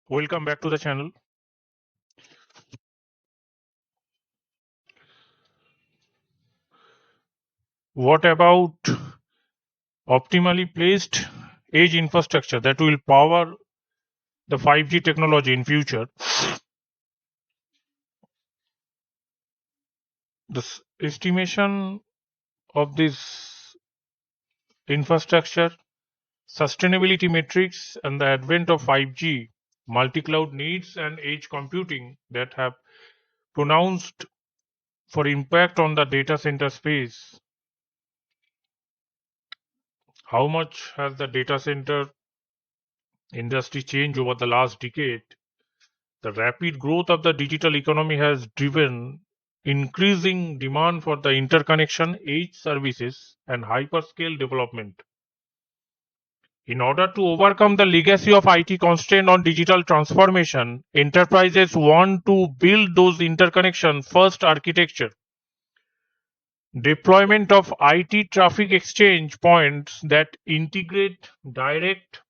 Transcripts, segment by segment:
Welcome back to the channel. What about optimally placed edge infrastructure that will power the 5G technology in future? Estimation of this infrastructure, sustainability metrics, and the advent of 5G, multi-cloud needs, and edge computing that have pronounced for impact on the data center space. How much has the data center industry changed over the last decade? The rapid growth of the digital economy has driven increasing demand for the interconnection, edge services, and hyperscale development. In order to overcome the legacy of IT constraint on digital transformation, enterprises want to build those interconnection first architecture. Deployment of IT traffic exchange points that integrate direct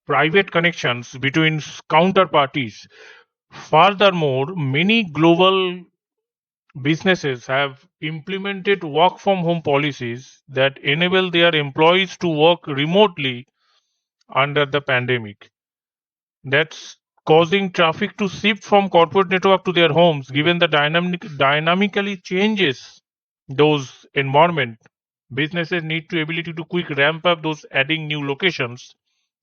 private connections between counterparties. Furthermore, many global businesses have implemented work from home policies that enable their employees to work remotely under the pandemic. That's causing traffic to shift from corporate network to their homes, given the dynamically changes those environment. Businesses need to ability to quick ramp up those adding new locations,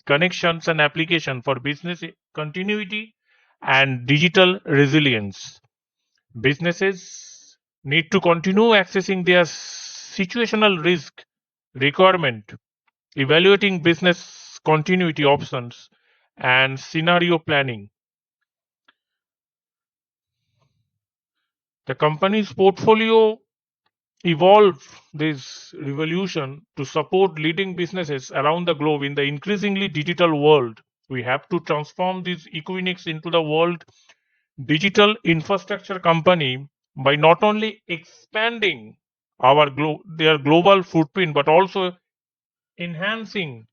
connections and application for business continuity and digital resilience. Businesses need to continue accessing their situational risk requirement, evaluating business continuity options, and scenario planning. The company's portfolio evolved this revolution to support leading businesses around the globe in the increasingly digital world. We have to transform this Equinix into the world digital infrastructure company by not only expanding their global footprint but also enhancing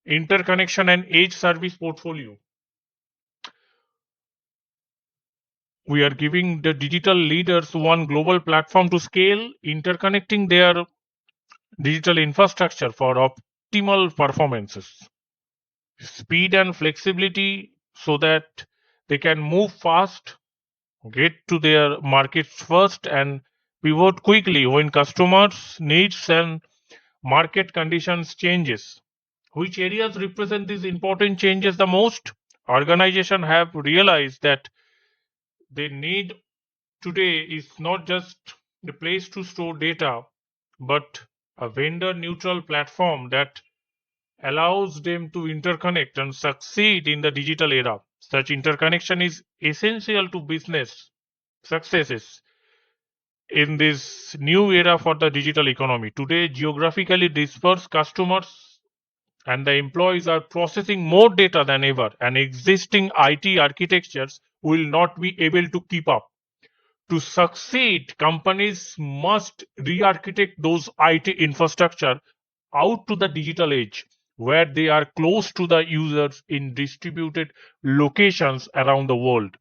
interconnection and edge service portfolio. We are giving the digital leaders one global platform to scale, interconnecting their digital infrastructure for optimal performances, speed, and flexibility so that they can move fast, get to their markets first, and pivot quickly when customers' needs and market conditions changes. Which areas represent these important changes the most? Organizations have realized that they need today is not just a place to store data, but a vendor neutral platform that allows them to interconnect and succeed in the digital era. Such interconnection is essential to business successes in this new era for the digital economy. Today, geographically dispersed customers and the employees are processing more data than ever, and existing IT architectures will not be able to keep up. To succeed, companies must re-architect those IT infrastructure out to the digital age, where they are close to the users in distributed locations around the world.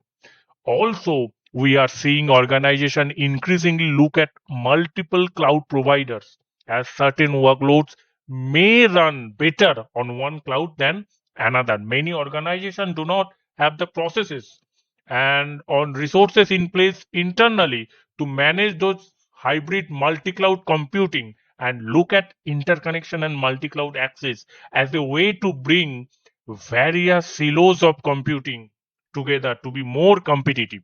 Also, we are seeing organizations increasingly look at multiple cloud providers, as certain workloads may run better on one cloud than another. Many organizations do not have the processes and on resources in place internally to manage those hybrid multi-cloud computing, and look at interconnection and multi-cloud access as a way to bring various silos of computing together to be more competitive.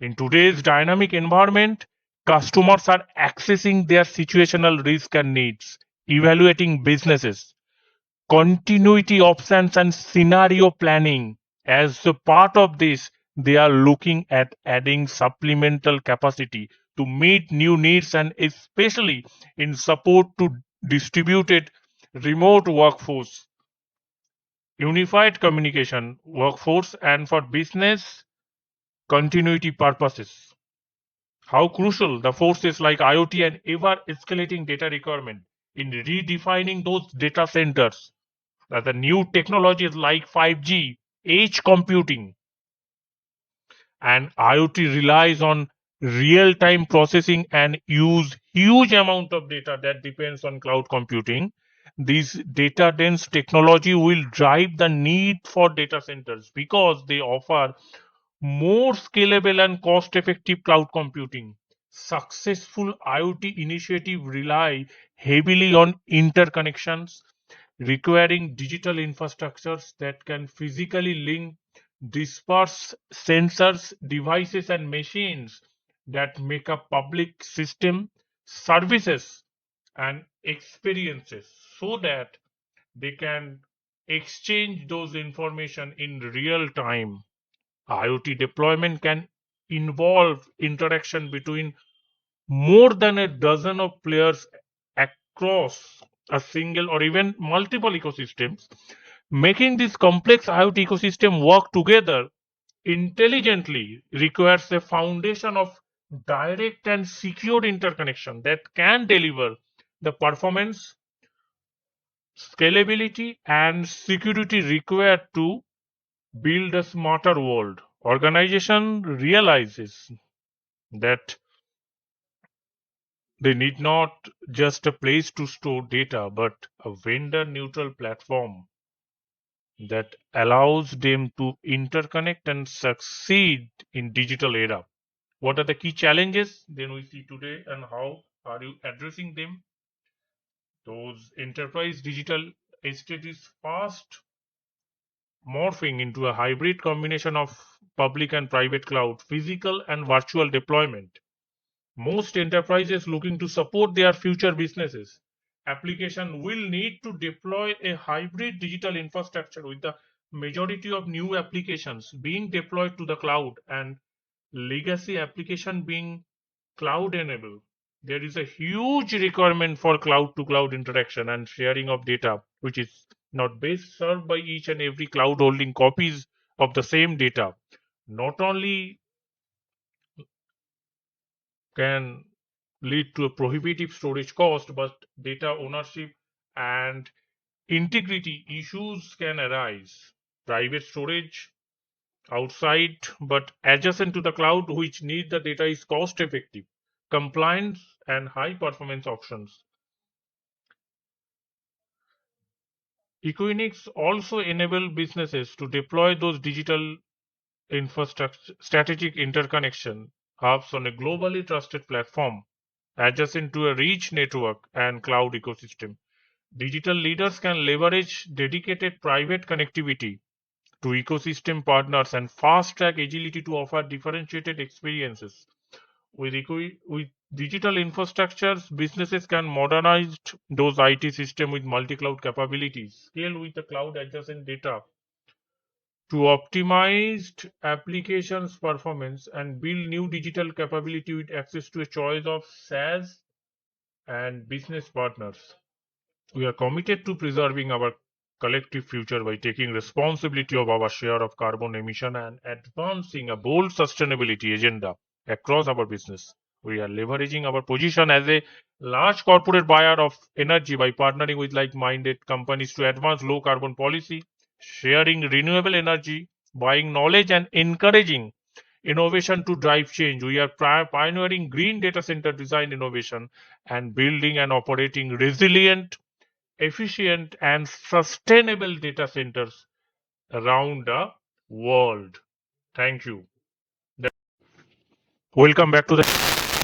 In today's dynamic environment, customers are accessing their situational risk and needs, evaluating businesses, continuity options, and scenario planning. As a part of this, they are looking at adding supplemental capacity to meet new needs, and especially in support to distributed remote workforce, unified communication workforce, and for business continuity purposes. How crucial the forces like IoT and ever escalating data requirement in redefining those data centers. The new technologies like 5G, edge computing, and IoT relies on real-time processing and use huge amount of data that depends on cloud computing. This data dense technology will drive the need for data centers because they offer more scalable and cost effective cloud computing. Successful IoT initiatives rely heavily on interconnections, requiring digital infrastructures that can physically link disperse sensors, devices, and machines that make a public system, services, and experiences so that they can exchange those information in real time. IoT deployment can involve interaction between more than a dozen of players across a single or even multiple ecosystems, making this complex IoT ecosystem work together intelligently requires a foundation of direct and secure interconnection that can deliver the performance, scalability, and security required to build a smarter world. Organization realizes that they need not just a place to store data, but a vendor neutral platform that allows them to interconnect and succeed in digital era. What are the key challenges then we see today and how are you addressing them? Those enterprise digital estate is fast morphing into a hybrid combination of public and private cloud, physical and virtual deployment. Most enterprises looking to support their future businesses application will need to deploy a hybrid digital infrastructure with the majority of new applications being deployed to the cloud and legacy application being cloud enabled. There is a huge requirement for cloud to cloud interaction and sharing of data, which is not best served by each and every cloud holding copies of the same data. Not only can lead to a prohibitive storage cost, but data ownership and integrity issues can arise. Private storage outside but adjacent to the cloud, which need the data, is cost effective, compliance, and high performance options. Equinix also enable businesses to deploy those digital infrastructure strategic interconnection hubs on a globally trusted platform adjacent to a rich network and cloud ecosystem. Digital leaders can leverage dedicated private connectivity to ecosystem partners and fast track agility to offer differentiated experiences. With digital infrastructures, businesses can modernize those IT systems with multi-cloud capabilities, scale with the cloud adjacent data to optimized applications performance and build new digital capability with access to a choice of SaaS and business partners. We are committed to preserving our collective future by taking responsibility of our share of carbon emission and advancing a bold sustainability agenda across our business. We are leveraging our position as a large corporate buyer of energy by partnering with like-minded companies to advance low carbon policy, sharing renewable energy, buying knowledge and encouraging innovation to drive change. We are pioneering green data center design innovation and building and operating resilient, efficient, and sustainable data centers around the world. Thank you. Welcome back to the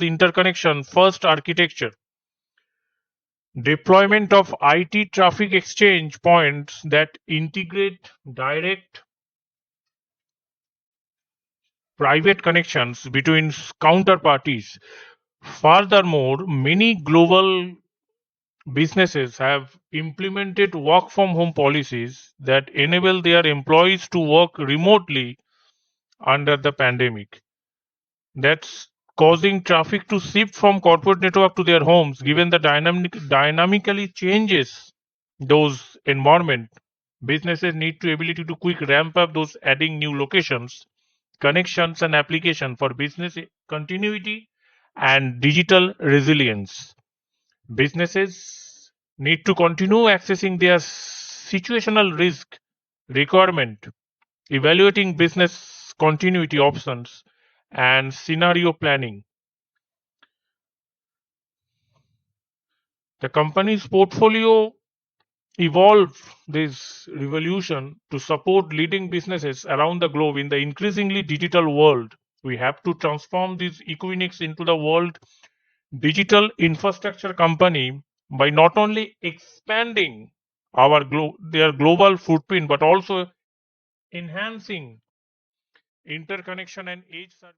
interconnection first architecture. Deployment of IT traffic exchange points that integrate direct private connections between counterparties. Furthermore, many global businesses have implemented work from home policies that enable their employees to work remotely under the pandemic. That's causing traffic to shift from corporate network to their homes. Given the dynamically changes those environment, businesses need to ability to quick ramp up those adding new locations, connections, and application for business continuity and digital resilience. Businesses need to continue accessing their situational risk requirement, evaluating business continuity options, and scenario planning. The company's portfolio evolved this revolution to support leading businesses around the globe in the increasingly digital world. We have to transform this Equinix into the world digital infrastructure company by not only expanding their global footprint but also enhancing interconnection and edge services.